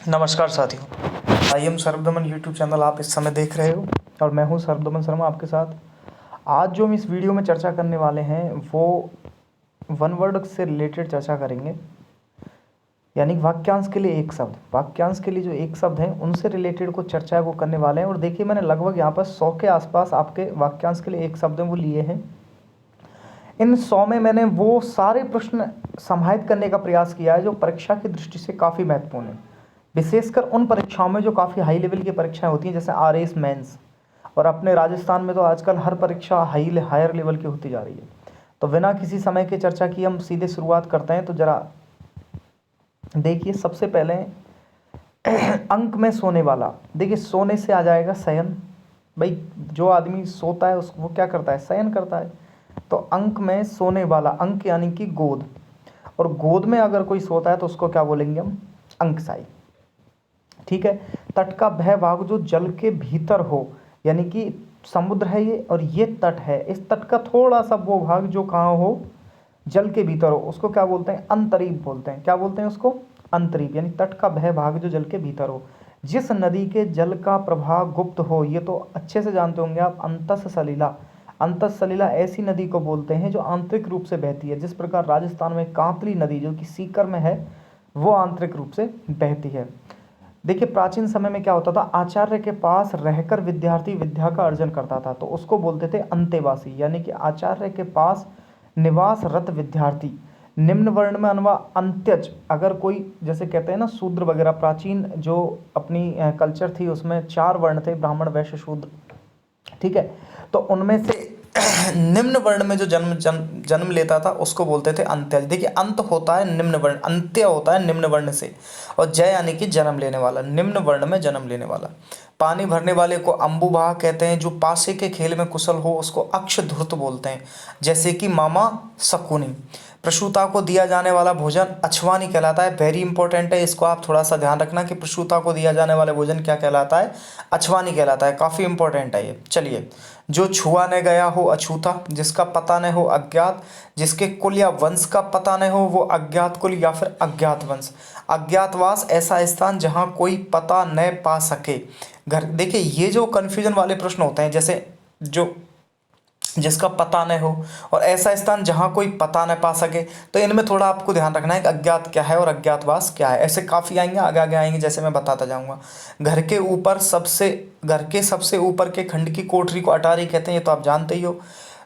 नमस्कार साथियों, I am Sarvadaman YouTube channel आप इस समय देख रहे हो और मैं हूं सर्वदमन शर्मा आपके साथ। आज जो हम इस वीडियो में चर्चा करने वाले हैं वो वन वर्ड से रिलेटेड चर्चा करेंगे, यानी वाक्यांश के लिए एक शब्द, वाक्यांश के लिए जो एक शब्द हैं उनसे रिलेटेड कुछ चर्चा है वो करने वाले हैं। और देखिए, मैंने लगभग यहाँ पर 100 के आसपास आपके वाक्यांश के लिए एक शब्द हैं वो लिए हैं। इन 100 में मैंने वो सारे प्रश्न समाहित करने का प्रयास किया है जो परीक्षा की दृष्टि से काफ़ी महत्वपूर्ण है, विशेषकर उन परीक्षाओं में जो काफ़ी हाई लेवल की परीक्षाएं होती हैं, जैसे आरएएस मेंस। और अपने राजस्थान में तो आजकल हर परीक्षा हायर लेवल की होती जा रही है। तो बिना किसी समय की चर्चा की हम सीधे शुरुआत करते हैं। तो जरा देखिए, सबसे पहले अंक में सोने वाला। देखिए, सोने से आ जाएगा शयन। भाई, जो आदमी सोता है उसको वो क्या करता है? शयन करता है। तो अंक में सोने वाला, अंक यानी कि गोद, और गोद में अगर कोई सोता है तो उसको क्या बोलेंगे हम? अंकशाई। ठीक है। तट का वह भाग जो जल के भीतर हो, यानी कि समुद्र है ये और ये तट है, इस तट का थोड़ा सा वो भाग जो कहाँ हो? जल के भीतर हो, उसको क्या बोलते हैं? अंतरीप बोलते हैं। क्या बोलते हैं उसको? अंतरीप। यानी तट का वह भाग जो जल के भीतर हो। जिस नदी के जल का प्रवाह गुप्त हो, ये तो अच्छे से जानते होंगे आप, अंतस सलिला। अंतस सलिला ऐसी नदी को बोलते हैं जो आंतरिक रूप से बहती है। जिस प्रकार राजस्थान में कांतली नदी जो कि सीकर में है, वो आंतरिक रूप से बहती है। देखिए, प्राचीन समय में क्या होता था? आचार्य के पास रहकर विद्यार्थी विद्या का अर्जन करता था, तो उसको बोलते थे अंतेवासी, यानी कि आचार्य के पास निवासरत विद्यार्थी। निम्न वर्ण में अनवा अंत्यज, अगर कोई, जैसे कहते हैं ना शूद्र वगैरह, प्राचीन जो अपनी कल्चर थी उसमें 4 वर्ण थे, ब्राह्मण वैश्य शूद्र। ठीक है। तो उनमें से निम्न वर्ण में जो जन्म लेता था उसको बोलते थे अंत्यज। देखिए, अंत होता है निम्न वर्ण, अंत्य होता है निम्न वर्ण से, और जय यानी कि जन्म लेने वाला, निम्न वर्ण में जन्म लेने वाला। पानी भरने वाले को अम्बुवाह कहते हैं। जो पासे के खेल में कुशल हो उसको अक्षधुर्त बोलते हैं, जैसे कि मामा शकुनी। प्रसूता को दिया जाने वाला भोजन अछवानी कहलाता है। वेरी इंपॉर्टेंट है, इसको आप थोड़ा सा ध्यान रखना कि प्रसूता को दिया जाने वाला भोजन क्या कहलाता है? अछवानी कहलाता है। काफ़ी इंपॉर्टेंट है ये। चलिए, जो छुआ न गया हो अछूता, जिसका पता न हो अज्ञात, जिसके कुल या वंश का पता न हो वो अज्ञात कुल या फिर अज्ञात वंश। अज्ञातवास ऐसा स्थान जहाँ कोई पता न पा सके। घर, देखिए ये जो कन्फ्यूजन वाले प्रश्न होते हैं, जैसे जो जिसका पता न हो और ऐसा स्थान जहाँ कोई पता न पा सके, तो इनमें थोड़ा आपको ध्यान रखना है कि अज्ञात क्या है और अज्ञातवास क्या है। ऐसे काफ़ी आएंगे, आगे आगे आएंगे, जैसे मैं बताता जाऊँगा। घर के सबसे ऊपर के खंड की कोठरी को अटारी कहते हैं, ये तो आप जानते ही हो।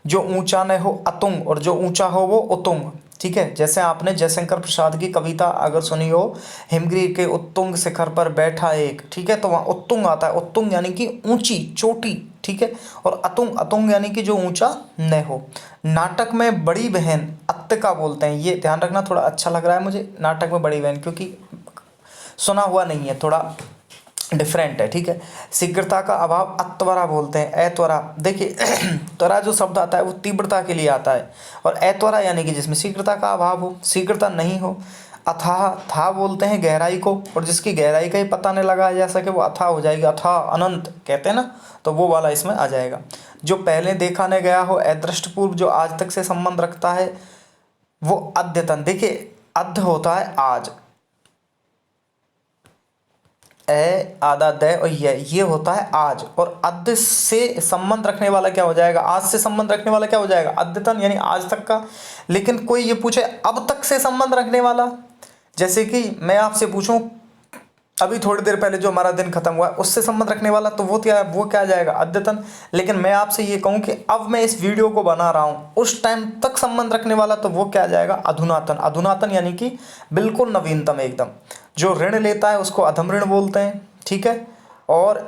जो ऊंचा न हो अतुंग, और जो ऊंचा हो वो उतुंग। ठीक है। जैसे आपने जयशंकर प्रसाद की कविता अगर सुनी हो, हिमगिरी के उत्तुंग शिखर पर बैठा एक, ठीक है, तो वहाँ उत्तुंग आता है। उत्तुंग यानी कि ऊंची, चोटी। ठीक है। और अतुंग, अतुंग यानी कि जो ऊंचा न हो। नाटक में बड़ी बहन अत्तिका बोलते हैं, ये ध्यान रखना। थोड़ा अच्छा लग रहा है मुझे नाटक में बड़ी बहन, क्योंकि सुना हुआ नहीं है, थोड़ा डिफरेंट है। ठीक है। शीघ्रता का अभाव अत्वरा बोलते हैं, अत्वरा। देखिए त्वरा जो शब्द आता है वो तीव्रता के लिए आता है, और अत्वरा यानी कि जिसमें शीघ्रता का अभाव हो, शीघ्रता नहीं हो। अथाह, था बोलते हैं गहराई को, और जिसकी गहराई का ही पता नहीं लगाया जा सके वो अथाह हो जाएगी। अथाह अनंत कहते हैं ना, तो वो वाला इसमें आ जाएगा। जो पहले देखा न गया हो अदृष्टपूर्व, जो आज तक से संबंध रखता है वो अद्यतन। देखिए, अद्य होता है आज, ए आधा द और ये होता है आज, और अद्य से संबंध रखने वाला क्या हो जाएगा? आज से संबंध रखने वाला क्या हो जाएगा? अद्यतन, यानी आज तक का। लेकिन कोई ये पूछे अब तक से संबंध रखने वाला, जैसे कि मैं आपसे पूछूं अभी थोड़ी देर पहले जो हमारा दिन खत्म हुआ है उससे संबंध रखने वाला, तो वो क्या आ जाएगा? अद्यतन। लेकिन मैं आपसे ये कहूँ कि अब मैं इस वीडियो को बना रहा हूँ उस टाइम तक संबंध रखने वाला, तो वो क्या आ जाएगा? अधुनातन। अधुनातन यानी कि बिल्कुल नवीनतम एकदम। जो ऋण लेता है उसको अधम ऋण बोलते हैं। ठीक है। और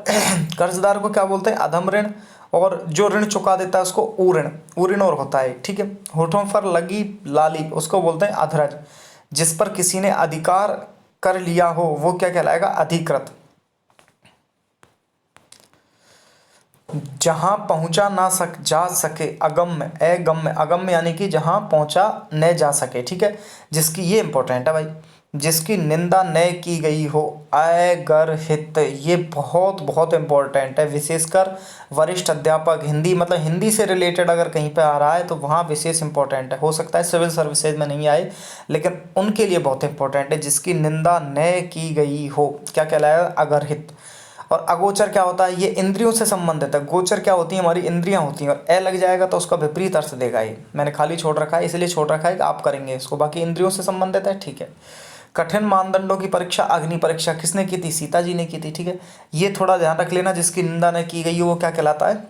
कर्जदार को क्या बोलते हैं? अधम ऋण। और जो ऋण चुका देता है उसको उऋण, उऋण और होता है। ठीक है। होठों पर लगी लाली उसको बोलते हैं अधरज। जिस पर किसी ने अधिकार कर लिया हो वो क्या कहलाएगा? अधिकृत। जहां पहुंचा ना जा सके अगम्य, अगम्य, अगम्य यानी कि जहां पहुंचा न जा सके। ठीक है। जिसकी, ये इंपॉर्टेंट है भाई, जिसकी निंदा न की गई हो अगरहित। ये बहुत बहुत इम्पोर्टेंट है, विशेषकर वरिष्ठ अध्यापक हिंदी, मतलब हिंदी से रिलेटेड अगर कहीं पे आ रहा है तो वहाँ विशेष इंपॉर्टेंट है। हो सकता है सिविल सर्विसेज में नहीं आए, लेकिन उनके लिए बहुत इंपॉर्टेंट है। जिसकी निंदा न की गई हो क्या कहलाएगा? अगरहित। और अगोचर क्या होता है? ये इंद्रियों से संबंधित है। गोचर क्या होती है? हमारी इंद्रियां होती हैं। और ए लग जाएगा तो उसका विपरीत अर्थ देगा। ये मैंने खाली छोड़ रखा है, इसलिए छोड़ रखा है कि आप करेंगे इसको, बाकी इंद्रियों से संबंधित है, ठीक है। कठिन मानदंडों की परीक्षा अग्नि परीक्षा किसने की थी? सीता जी ने की थी, ठीक है। ये थोड़ा ध्यान रख लेना, जिसकी निंदा न की गई हो वो क्या कहलाता है?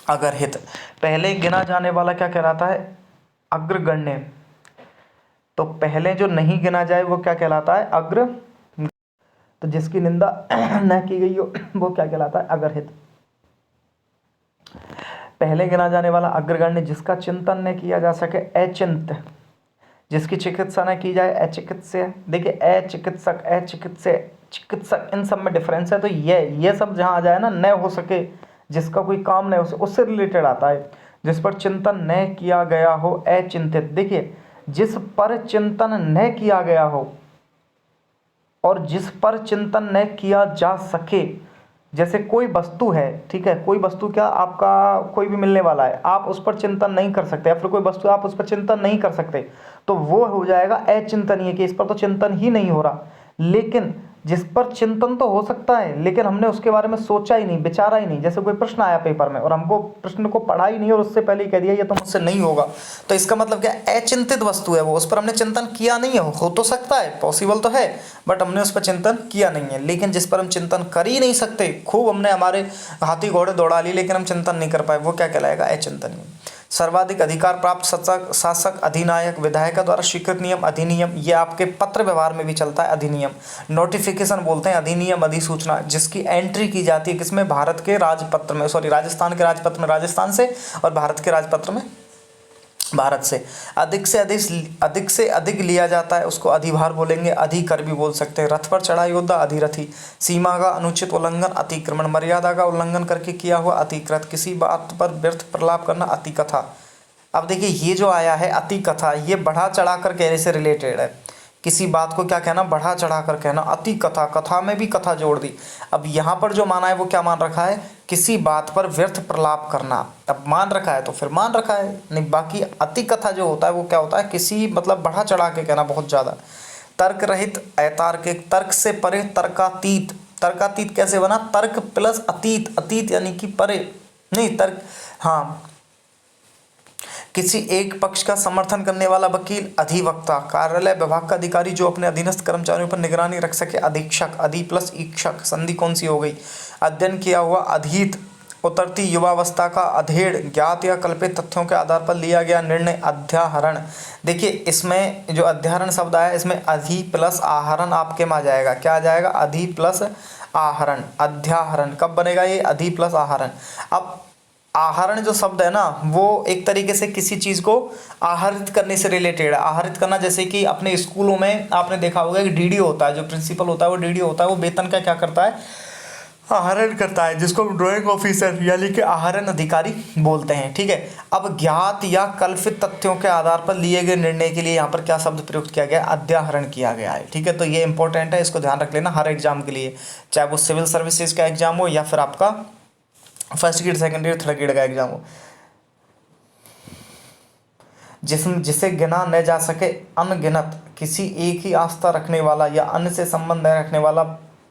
अगरहित। पहले गिना जाने वाला क्या कहलाता है? अग्रगण्य। तो पहले जो नहीं गिना जाए वो क्या कहलाता है? अग्र। तो जिसकी निंदा न की गई हो वो क्या कहलाता है? अगरहित। पहले गिना जाने वाला अग्रगण्य, जिसका चिंतन न किया जा सके अचिंत्य। जिसकी चिकित्सा न की जाए अचिकित्स्य। देखिए अचिकित्सक, अचिकित्स्य, चिकित्सक, इन सब में डिफरेंस है। तो ये सब जहाँ आ जाए ना, न हो सके, जिसका कोई काम न हो, उससे रिलेटेड आता है। जिस पर चिंतन न किया गया हो अचिंतित। देखिए जिस पर चिंतन न किया गया हो और जिस पर चिंतन न किया जा सके, जैसे कोई वस्तु है, ठीक है, कोई वस्तु क्या आपका कोई भी मिलने वाला है, आप उस पर चिंतन नहीं कर सकते, या फिर कोई वस्तु आप उस पर चिंतन नहीं कर सकते, तो वो हो जाएगा अचिंतनीय, कि इस पर तो चिंतन ही नहीं हो रहा। लेकिन जिस पर चिंतन तो हो सकता है, लेकिन हमने उसके बारे में सोचा ही नहीं, विचारा ही नहीं। जैसे कोई प्रश्न आया पेपर में और हमको प्रश्न को पढ़ा ही नहीं और उससे पहले ही कह दिया ये तो मुझसे नहीं होगा, तो इसका मतलब क्या? अचिंतित वस्तु है वो, उस पर हमने चिंतन किया नहीं है। हो तो सकता है, पॉसिबल तो है, बट हमने उस पर चिंतन किया नहीं है। लेकिन जिस पर हम चिंतन कर ही नहीं सकते, खूब हमने हमारे हाथी घोड़े दौड़ा लिए लेकिन हम चिंतन नहीं कर पाए, वो क्या कहलाएगा? अचिंतनीय। सर्वाधिक अधिकार प्राप्त शासक अधिनायक विधायक द्वारा स्वीकृत नियम अधिनियम। ये आपके पत्र व्यवहार में भी चलता है अधिनियम। नोटिफिकेशन बोलते हैं, अधिनियम अधिसूचना, जिसकी एंट्री की जाती है किसमें? भारत के राजपत्र में, सॉरी राजस्थान के राजपत्र में राजस्थान से, और भारत के राजपत्र में भारत से। अधिक से अधिक लिया जाता है उसको अधिभार बोलेंगे, अधिकर भी बोल सकते हैं। रथ पर चढ़ा योद्धा अधिरथी। सीमा का अनुचित उल्लंघन अतिक्रमण, मर्यादा का उल्लंघन करके किया हुआ अतिकृत, किसी बात पर व्यर्थ प्रलाप करना अतिकथा। अब देखिए ये जो आया है अतिकथा, ये बढ़ा चढ़ा कर कहने से रिलेटेड है। किसी बात को क्या कहना? बढ़ा चढ़ा कर कहना। अति कथा, कथा में भी कथा जोड़ दी। अब यहाँ पर जो माना है वो क्या मान रखा है? किसी बात पर व्यर्थ प्रलाप करना। अब मान रखा है तो फिर मान रखा है, नहीं बाकी अति कथा जो होता है वो क्या होता है? किसी मतलब बढ़ा चढ़ा के कहना बहुत ज़्यादा। तर्क रहित अतार्किक, तर्क से परे तर्कातीत। तर्कातीत कैसे बना? तर्क प्लस अतीत, अतीत यानी कि परे, नहीं तर्क, हाँ। किसी एक पक्ष का समर्थन करने वाला वकील अधिवक्ता। कार्यालय विभाग का अधिकारी जो अपने अधीनस्थ कर्मचारियों पर निगरानी रख सके अधीक्षक। अधि प्लस ईक्षक, संधि कौन सी हो गई? अध्ययन किया हुआ अधीत। उतरती युवावस्था का अधेड़, ज्ञात या कल्पित तथ्यों के आधार पर लिया गया निर्णय अध्याहरण। देखिए इसमें जो अध्याहरण शब्द आया, इसमें अधि प्लस आहरण आपके में आ जाएगा। क्या आ जाएगा? अधि प्लस आहरण, अध्याहरण। कब बनेगा ये? अधि प्लस आहरण। अब आहरण जो शब्द है ना, वो एक तरीके से किसी चीज़ को आहरित करने से रिलेटेड है। आहरित करना, जैसे कि अपने स्कूलों में आपने देखा होगा कि डीडीओ होता है, जो प्रिंसिपल होता है वो डीडीओ होता है, वो वेतन का क्या करता है? आहरण करता है, जिसको ड्राइंग ऑफिसर यानी कि आहरण अधिकारी बोलते हैं, ठीक है। अब ज्ञात या कल्पित तथ्यों के आधार पर लिए गए निर्णय के लिए यहाँ पर क्या शब्द प्रयुक्त किया गया? अध्याहरण किया गया है, ठीक है। तो ये इंपॉर्टेंट है, इसको ध्यान रख लेना हर एग्जाम के लिए, चाहे वो सिविल सर्विसेज का एग्जाम हो या फिर आपका first grade second grade third grade का एग्जाम हो। जिसे गिना न जा सके अनगिनत, किसी एक ही आस्था रखने वाला या अन्य से संबंध रखने वाला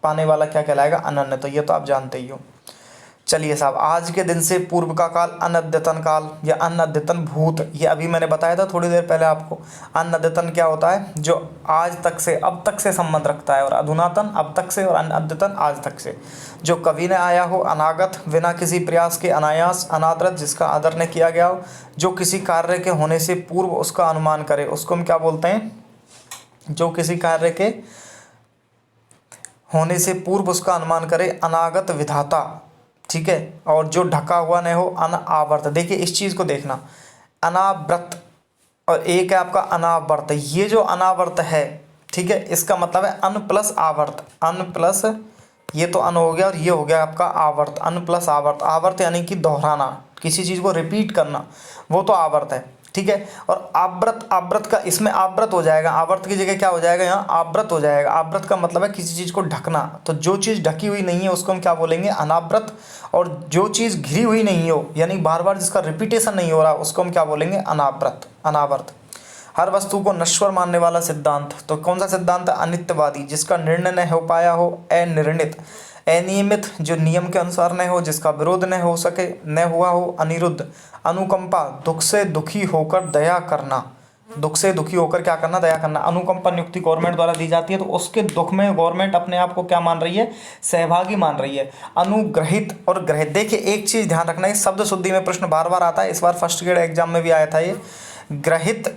पाने वाला क्या कहलाएगा? अनन्य। तो ये तो आप जानते ही हो। चलिए साहब, आज के दिन से पूर्व का काल अनद्यतन काल या अनद्यतन भूत, ये अभी मैंने बताया था थोड़ी देर पहले आपको। अनद्यतन क्या होता है? जो आज तक से अब तक से संबंध रखता है, और अधुनातन अब तक से, और अनद्यतन आज तक से। जो कवि ने आया हो, अनागत बिना किसी प्रयास के, अनायास, अनादरत जिसका आदर न किया गया हो, जो किसी कार्य के होने से पूर्व उसका अनुमान करे, उसको हम क्या बोलते हैं? जो किसी कार्य के होने से पूर्व उसका अनुमान करे, अनागत विधाता, ठीक है। और जो ढका हुआ न हो, अनावर्त। देखिए इस चीज़ को देखना, अनाव्रत और एक है आपका अनावर्त। ये जो अनावर्त है, ठीक है, इसका मतलब है अन प्लस आवर्त। अन प्लस, ये तो अन हो गया और ये हो गया आपका आवर्त। अन प्लस आवर्त, आवर्त यानी कि दोहराना, किसी चीज़ को रिपीट करना, वो तो आवर्त है। ठीक है। और आवृत, आवृत का इसमें आवृत हो जाएगा, आवर्त की जगह क्या हो जाएगा यहाँ आवृत हो जाएगा। आवृत का मतलब है किसी चीज़ को ढकना, तो जो चीज़ ढकी हुई नहीं है उसको हम क्या बोलेंगे अनावृत, और जो चीज़ घिरी हुई नहीं हो यानी बार बार जिसका रिपीटेशन नहीं हो रहा उसको हम क्या बोलेंगे अनावृत, अनावर्त। हर वस्तु को नश्वर मानने वाला सिद्धांत, तो कौन सा सिद्धांत है अनित्यवादी, जिसका निर्णय न हो पाया हो अनिर्णित, अनियमित जो नियम के अनुसार न हो, जिसका विरोध न हो सके न हुआ हो अनिरुद्ध, अनुकंपा दुख से दुखी होकर दया करना, दुख से दुखी होकर क्या करना दया करना। अनुकंपा नियुक्ति गवर्नमेंट द्वारा दी जाती है तो उसके दुख में गवर्नमेंट अपने आप को क्या मान रही है सहभागी मान रही है। अनुग्रहित और ग्रहित, देखिए एक चीज ध्यान रखना है, शब्द शुद्धि में प्रश्न बार बार आता है, इस बार फर्स्ट ग्रेड एग्जाम में भी आया था ये। ग्रहित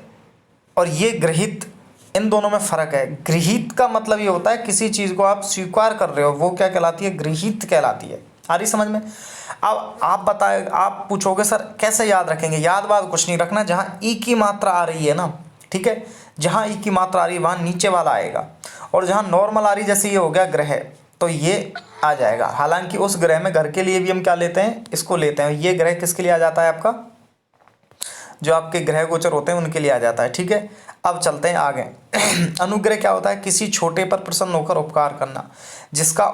और ये गृहीत, इन दोनों में फर्क है। गृहीत का मतलब ये होता है किसी चीज को आप स्वीकार कर रहे हो, वो क्या कहलाती है गृहीत कहलाती है। आ रही समझ में। अब आप बताए, आप पूछोगे सर कैसे याद रखेंगे, याद बात कुछ नहीं रखना, जहाँ ई की मात्रा आ रही है ना, ठीक है, जहाँ ई की मात्रा आ रही है वहाँ नीचे वाला आएगा, और जहाँ नॉर्मल आ रही जैसे ये हो गया ग्रह तो ये आ जाएगा। हालांकि उस ग्रह में घर के लिए भी हम क्या लेते हैं इसको लेते हैं, ये ग्रह किसके लिए आ जाता है आपका जो आपके ग्रह गोचर होते हैं उनके लिए आ जाता है, ठीक है। अब चलते हैं आगे। अनुग्रह क्या होता है किसी छोटे पर प्रसन्न होकर उपकार करना, जिसका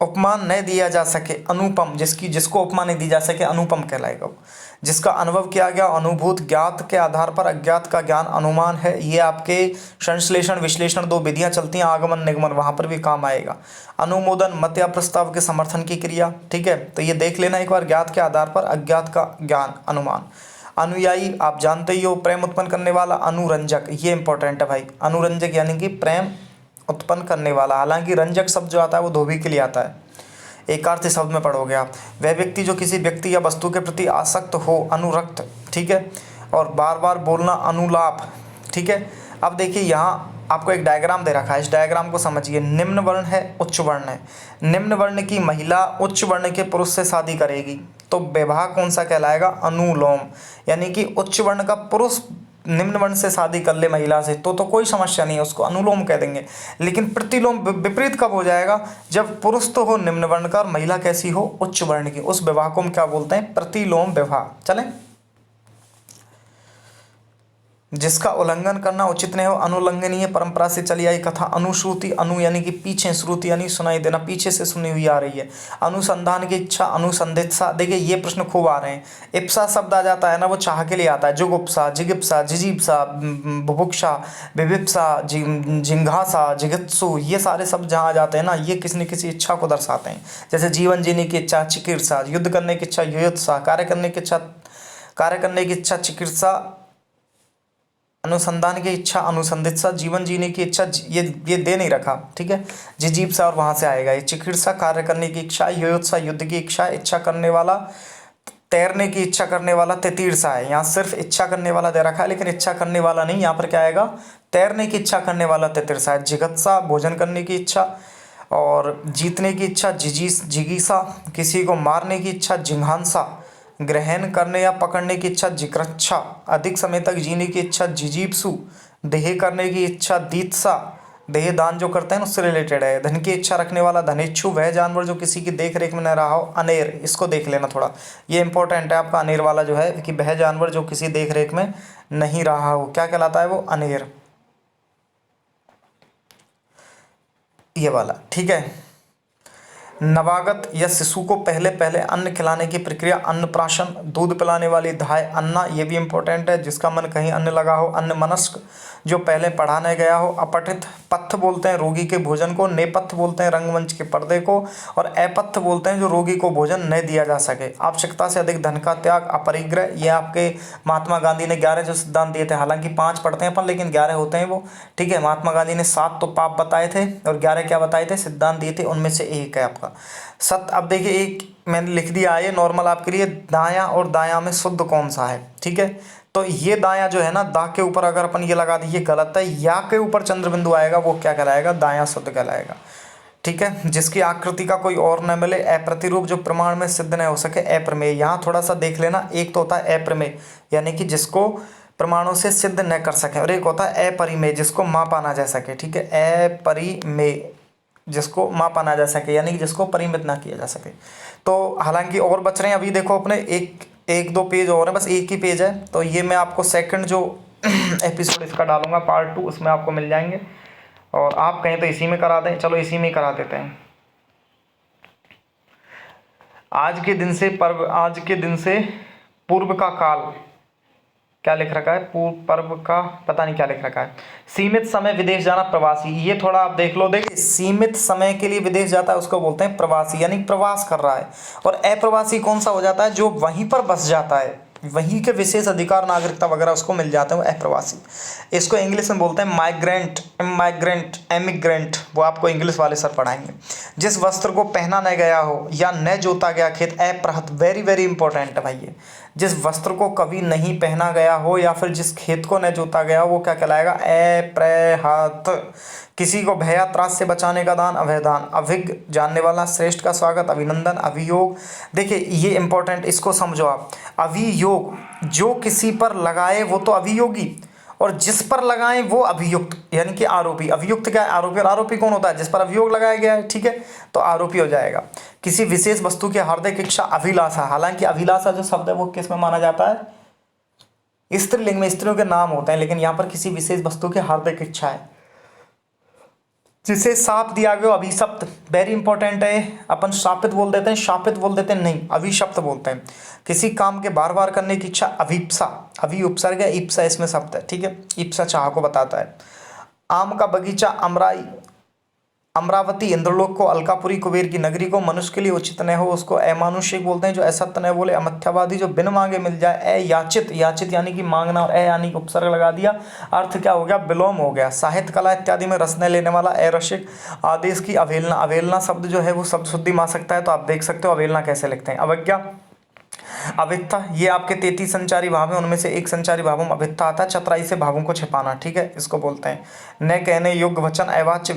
उपमान न दिया जा सके अनुपम, जिसको उपमान नहीं दी जा सके अनुपम कहलाएगा। जिसका अनुभव किया गया अनुभूत, ज्ञात के आधार पर अज्ञात का ज्ञान अनुमान है। ये आपके संश्लेषण विश्लेषण दो विधियां चलती हैं, आगमन निगमन, वहां पर भी काम आएगा। अनुमोदन मत या प्रस्ताव के समर्थन की क्रिया, ठीक है, तो ये देख लेना एक बार, ज्ञात के आधार पर अज्ञात का ज्ञान अनुमान। अनुयायी आप जानते ही हो, प्रेम उत्पन्न करने वाला। अनुरंजक ये इंपॉर्टेंट है भाई, अनुरंजक यानी कि प्रेम उत्पन्न करने वाला। हालांकि रंजक शब्द जो आता है वो धोबी के लिए आता है, एकार्थी शब्द में पढ़ोगे आप। वह व्यक्ति जो किसी व्यक्ति या वस्तु के प्रति आसक्त हो, अनुरक्त, ठीक है, और बार बार बोलना अनुलाप, ठीक है। अब देखिए यहाँ आपको एक डायग्राम दे रखा है, इस डायग्राम को समझिए। निम्न वर्ण है उच्च वर्ण है, निम्न वर्ण की महिला उच्च वर्ण के पुरुष से शादी करेगी तो विवाह कौन सा कहलाएगा अनुलोम, यानी कि उच्च वर्ण का पुरुष निम्न वर्ण से शादी कर ले महिला से तो कोई समस्या नहीं है, उसको अनुलोम कह देंगे। लेकिन प्रतिलोम विपरीत कब हो जाएगा, जब पुरुष तो हो निम्न वर्ण का और महिला कैसी हो उच्च वर्ण की, उस विवाह को हम क्या बोलते हैं प्रतिलोम विवाह। चलें, जिसका उल्लंघन करना उचित नहीं हो अनुल्लंघनीय, परंपरा से चली आई कथा। अनुश्रुति, अनु यानी कि पीछे, श्रुति यानी सुनाई देना, पीछे से सुनी हुई आ रही है। अनुसंधान की इच्छा, अनुसंधित्सा, देखिए ये प्रश्न खूब आ रहे हैं। इप्सा शब्द आ जाता है ना, वो चाह के लिए आता है। जुगुप्सा, जिगिप्सा, जिजीप्सा, बुभुक्षा, विभिप्सा, जिंघासा, जिगत्सु, ये सारे शब्द जहाँ आ जाते हैं ना, ये किसी न किसी इच्छा को दर्शाते हैं। जैसे जीवन जीने की इच्छा चिकित्सा, युद्ध करने की इच्छा युयुत्सा, कार्य करने की इच्छा चिकित्सा, अनुसंधान की इच्छा अनुसंधित्सा, जीवन जीने की इच्छा, ये दे नहीं रखा, ठीक है, जिजीप्सा और वहां से आएगा ये चिकित्सा, कार्य करने की इच्छा, युयुत्सा युद्ध की इच्छा, इच्छा करने वाला, तैरने की इच्छा करने वाला तितीर्षा है। यहाँ सिर्फ इच्छा करने वाला दे रखा है, लेकिन इच्छा करने वाला नहीं, यहाँ पर क्या आएगा तैरने की इच्छा करने वाला तितीर्षा है। जिगत्सा भोजन करने की इच्छा और जीतने की इच्छा जिगीसा, किसी को मारने की इच्छा जिघांसा, ग्रहण करने या पकड़ने की इच्छा जिक्रच्छा, अधिक समय तक जीने की इच्छा जिजीप्सु, देह करने की इच्छा दीत्सा, देह दान जो करते हैं उससे रिलेटेड है। धन की इच्छा रखने वाला धनेच्छु, वह जानवर जो किसी की देख रेख में न रहा हो अनेर, इसको देख लेना थोड़ा, ये इंपॉर्टेंट है आपका अनेर वाला जो है कि वह जानवर जो किसी देख रेख में नहीं रहा हो क्या कहलाता है वो अनेर, ये वाला, ठीक है। नवागत या शिशु को पहले पहले अन्न खिलाने की प्रक्रिया अन्नप्राशन, दूध पिलाने वाली धाय अन्ना, ये भी इंपॉर्टेंट है, जिसका मन कहीं अन्य लगा हो। अन्नमनस्क जो पहले पढ़ाने गया हो। अपठित, पथ्य बोलते हैं रोगी के भोजन को, नेपथ्य बोलते हैं रंगमंच के पर्दे को, और अपथ्य बोलते हैं जो रोगी को भोजन नहीं दिया जा सके। आवश्यकता से अधिक धन का त्याग, अपरिग्रह, ये आपके महात्मा गांधी ने 11 जो सिद्धांत दिए थे, हालांकि 5 पढ़ते हैं अपन लेकिन 11 होते हैं वो, ठीक है। महात्मा गांधी ने 7 तो पाप बताए थे और 11 क्या बताए थे सिद्धांत दिए थे, उनमें से एक है आपका सत्य। अब देखिए एक मैंने लिख दिया है नॉर्मल आपके लिए, दायां और दायां में शुद्ध कौन सा है, ठीक है। तो ये दायां जो है ना, दा के ऊपर अगर अपन ये लगा दीजिए गलत है, या के ऊपर चंद्र बिंदु आएगा वो क्या कहलाएगा दायां शुद्ध कहलाएगा, ठीक है। जिसकी आकृति का कोई और न मिले, अप्रतिरूप जो प्रमाण में सिद्ध न हो सके, अप्रमेय। यहाँ थोड़ा सा देख लेना, एक तो होता है अप्रमेय यानी कि जिसको प्रमाणों से सिद्ध न कर सके, और एक होता है अपरिमेय जिसको मापा ना जा सके, ठीक है। अपरिमेय जिसको मापा ना जा सके यानी कि जिसको परिमित ना किया जा सके। तो हालांकि और बच रहे हैं अभी, देखो अपने एक एक दो पेज और है, बस एक ही पेज है। तो ये मैं आपको सेकंड जो एपिसोड इसका डालूंगा पार्ट 2, उसमें आपको मिल जाएंगे। और आप कहें तो इसी में करा दें, चलो इसी में ही करा देते हैं। आज के दिन से पूर्व का काल, क्या लिख रखा है, पर्व का पता नहीं क्या लिख रखा है। सीमित समय विदेश जाना प्रवासी, ये थोड़ा आप देख लो। देखिए सीमित समय के लिए विदेश जाता है उसको बोलते हैं प्रवासी, यानी प्रवास कर रहा है। और अप्रवासी कौन सा हो जाता है, जो वहीं पर बस जाता है, वहीं के विशेष अधिकार नागरिकता वगैरह उसको मिल जाते हैं, वो अप्रवासी। इसको इंग्लिश में बोलते हैं माइग्रेंट, एमिग्रेंट, वो आपको इंग्लिश वाले सर पढ़ाएंगे। जिस वस्त्र को पहना न गया हो या न जोता गया खेत अप्रहत, वेरी वेरी इंपॉर्टेंट है भाई ये। जिस वस्त्र को कभी नहीं पहना गया हो या फिर जिस खेत को न जोता गया हो वो क्या कहलाएगा, अप्रहत। किसी को भय या त्रास से बचाने का दान, अभयदान। अभिज्ञ जानने वाला, श्रेष्ठ का स्वागत, अभिनंदन। अभियोग, देखिए ये इंपॉर्टेंट, इसको समझो आप। अभियोग, जो किसी पर लगाए वो तो अभियोगी, और जिस पर लगाएं वो अभियुक्त, यानी कि आरोपी। अभियुक्त क्या है, आरोपी। और आरोपी कौन होता है, जिस पर अभियोग लगाया गया है, ठीक है, तो आरोपी हो जाएगा। किसी विशेष वस्तु की हार्दिक इच्छा, अभिलाषा। हालांकि अभिलाषा जो शब्द है वो किस में माना जाता है, स्त्रीलिंग में, स्त्रियों के नाम होते हैं, लेकिन यहाँ पर किसी विशेष वस्तु की हार्दिक इच्छा है। जिसे साप दिया गया, अभिशप्त, वेरी इंपॉर्टेंट है। अपन शापित बोल देते हैं, शापित बोल देते हैं, नहीं अभिशप्त बोलते हैं। किसी काम के बार बार करने की इच्छा, अभिप्सा। अभी उपसर्ग है, इप्सा इसमें शब्द है, ठीक है। इप्सा चाह को बताता है। आम का बगीचा, अमरावती, इंद्रलोक को, अलकापुरी, कुबेर की नगरी को। मनुष्य के लिए उचित न हो उसको अमानुषिक बोलते हैं, जो असत्य न बोले। अमथ्यावादी, जो बिन मांगे मिल जाए। अयाचित, याचित यानी कि मांगना, और अ यानी कि उपसर्ग लगा दिया, अर्थ क्या हो गया, विलोम हो गया। साहित्य कला इत्यादि में रस न लेने वाला, अरसिक। आदेश की अवहेलना, अवहेलना शब्द जो है वो शब्द शुद्धि में आ सकता है, तो आप देख सकते हो अवहेलना कैसे लिखते हैं। अवज्ञा, अवित्ता, ये आपके 33 संचारी भाव हैं, उनमें से एक संचारी भावों में अवित्ता आता है। चतुराई से भावों को छिपाना, ठीक है, इसको बोलते हैं। न कहने योग्य वचन, अवाच्य,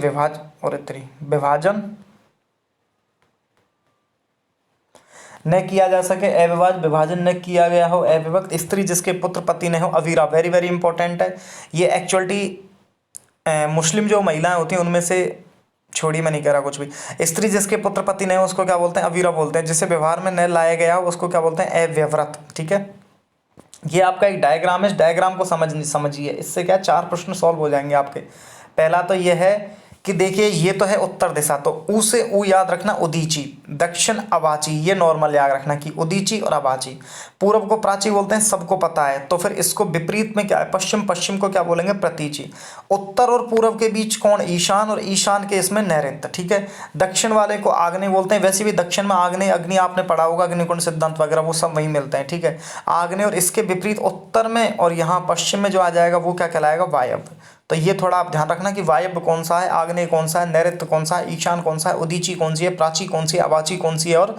विभाजन, न किया जा सके, अविभाज्य, विभाजन न किया गया हो, अविभक्त। स्त्री जिसके पुत्र पति न हो, अवीरा, वेरी वेरी इंपॉर्टेंट है ये। एक्चुअली मुस्लिम जो महिलाएं होती हैं उनमें से, छोड़ी, मैं नहीं कह रहा कुछ भी। स्त्री जिसके पुत्र पति नहीं हो उसको क्या बोलते हैं, अवीरा बोलते हैं। जिसे व्यवहार में न लाया गया हो उसको क्या बोलते हैं, अव्यवव्रत, ठीक है। ये आपका एक डायग्राम है, इस डायग्राम को समझिए, इससे क्या 4 प्रश्न सॉल्व हो जाएंगे आपके। पहला तो ये है कि देखिए ये तो है उत्तर दिशा, तो ऊ से ऊ याद रखना, उदीची। दक्षिण अवाची, ये नॉर्मल याद रखना कि उदीची और अवाची। पूर्व को प्राची बोलते हैं, सबको पता है। तो फिर इसको विपरीत में क्या है, पश्चिम, पश्चिम को क्या बोलेंगे, प्रतीची। उत्तर और पूर्व के बीच कौन, ईशान, और ईशान के इसमें नैऋत्य, ठीक है। दक्षिण वाले को आग्नेय बोलते हैं, वैसे भी दक्षिण में आग्नेय, अग्नि आपने पढ़ा होगा, अग्निकुंड सिद्धांत वगैरह वो सब वहीं मिलते हैं, ठीक है। आग्नेय, और इसके विपरीत उत्तर में और यहाँ पश्चिम में जो आ जाएगा वो क्या कहलाएगा, वायव्य। तो ये थोड़ा आप ध्यान रखना कि वायव्य कौन सा है, आग्नेय कौन सा है, नैऋत्य कौन सा है, ईशान कौन सा है, उदीची कौन सी है, प्राची कौन सी है, अवाची कौन सी है, और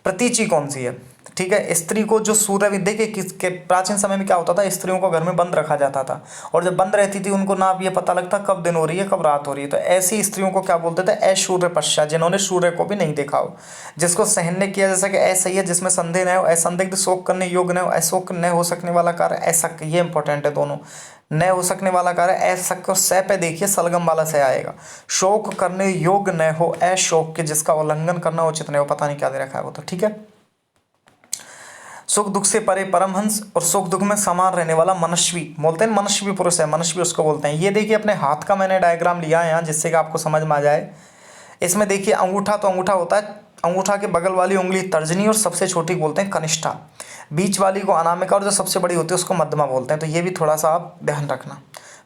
प्रतीची कौन सी है, ठीक है। स्त्री को जो सूर्य, देखिए किसके प्राचीन समय में क्या होता था, स्त्रियों को घर में बंद रखा जाता था, और जब बंद रहती थी उनको ना ये पता लगता कब दिन हो रही है कब रात हो रही है। तो ऐसी स्त्रियों को क्या बोलते थे, असूर्य पश्चा, जिन्होंने सूर्य को भी नहीं देखा हो। जिसको सहन किया जा सके, असह्य, जिसमें संदेह न हो, असंदिग्ध, शोक करने योग्य न हो, अशोक न हो सकने वाला कार्य, असक, ये इंपॉर्टेंट है दोनों। न हो सकने वाला कार्य, असक, और स पे देखिए सलगम वाला से आएगा। शोक करने योग्य न हो, अशोक के, जिसका उल्लंघन करना उचित नहीं हो, पता नहीं क्या दे रखा है वो, तो ठीक है। सुख दुख से परे परमहंस, और सुख दुख में समान रहने वाला मनस्वी, बोलते हैं मनस्वी पुरुष है, मनस्वी उसको बोलते हैं। ये देखिए अपने हाथ का मैंने डायग्राम लिया है यहाँ, जिससे कि आपको समझ में आ जाए। इसमें देखिए अंगूठा, तो अंगूठा होता है, अंगूठा के बगल वाली उंगली तर्जनी, और सबसे छोटी बोलते हैं कनिष्ठा। बीच वाली को अनामिका, और जो सबसे बड़ी होती है उसको मध्यमा बोलते हैं। तो ये भी थोड़ा सा आप ध्यान रखना।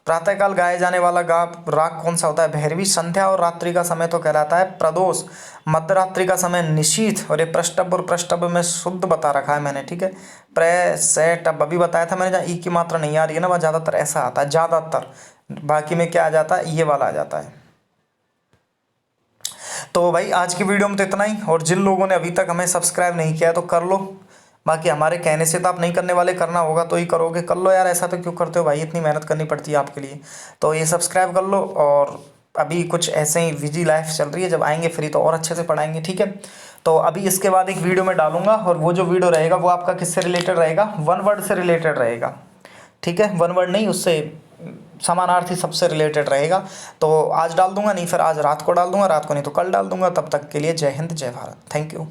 प्रातःकाल गाए जाने वाला राग कौन सा होता है, भैरवी। संध्या और रात्रि का समय तो कहलाता है प्रदोष। मध्यरात्रि का समय निशीथ, और ये प्रष्टभ, और प्रष्टभ में शुद्ध बता रखा है मैंने, ठीक है। प्र से टब अभी बताया था मैंने, जहाँ ई की मात्रा नहीं आ रही है ना, वह ज़्यादातर ऐसा आता है, ज़्यादातर। बाकी में क्या आ जाता है, ये वाला आ जाता है। तो भाई आज की वीडियो में तो इतना ही, और जिन लोगों ने अभी तक हमें सब्सक्राइब नहीं किया है तो कर लो। बाकी हमारे कहने से तो आप नहीं करने वाले, करना होगा तो ही करोगे, कर लो यार, ऐसा तो क्यों करते हो भाई, इतनी मेहनत करनी पड़ती है आपके लिए। तो ये सब्सक्राइब कर लो, और अभी कुछ ऐसे ही बिजी लाइफ चल रही है, जब आएंगे फ्री तो और अच्छे से पढ़ाएंगे, ठीक है। तो अभी इसके बाद एक वीडियो में डालूंगा, और वो जो वीडियो रहेगा वो आपका किससे रिलेटेड रहेगा, वन वर्ड से रिलेटेड रहेगा, ठीक है। वन वर्ड नहीं, उससे समानार्थी सबसे रिलेटेड रहेगा। तो आज डाल दूंगा, नहीं फिर आज रात को डाल दूंगा, रात को नहीं तो कल डाल दूंगा। तब तक के लिए जय हिंद, जय भारत, थैंक यू।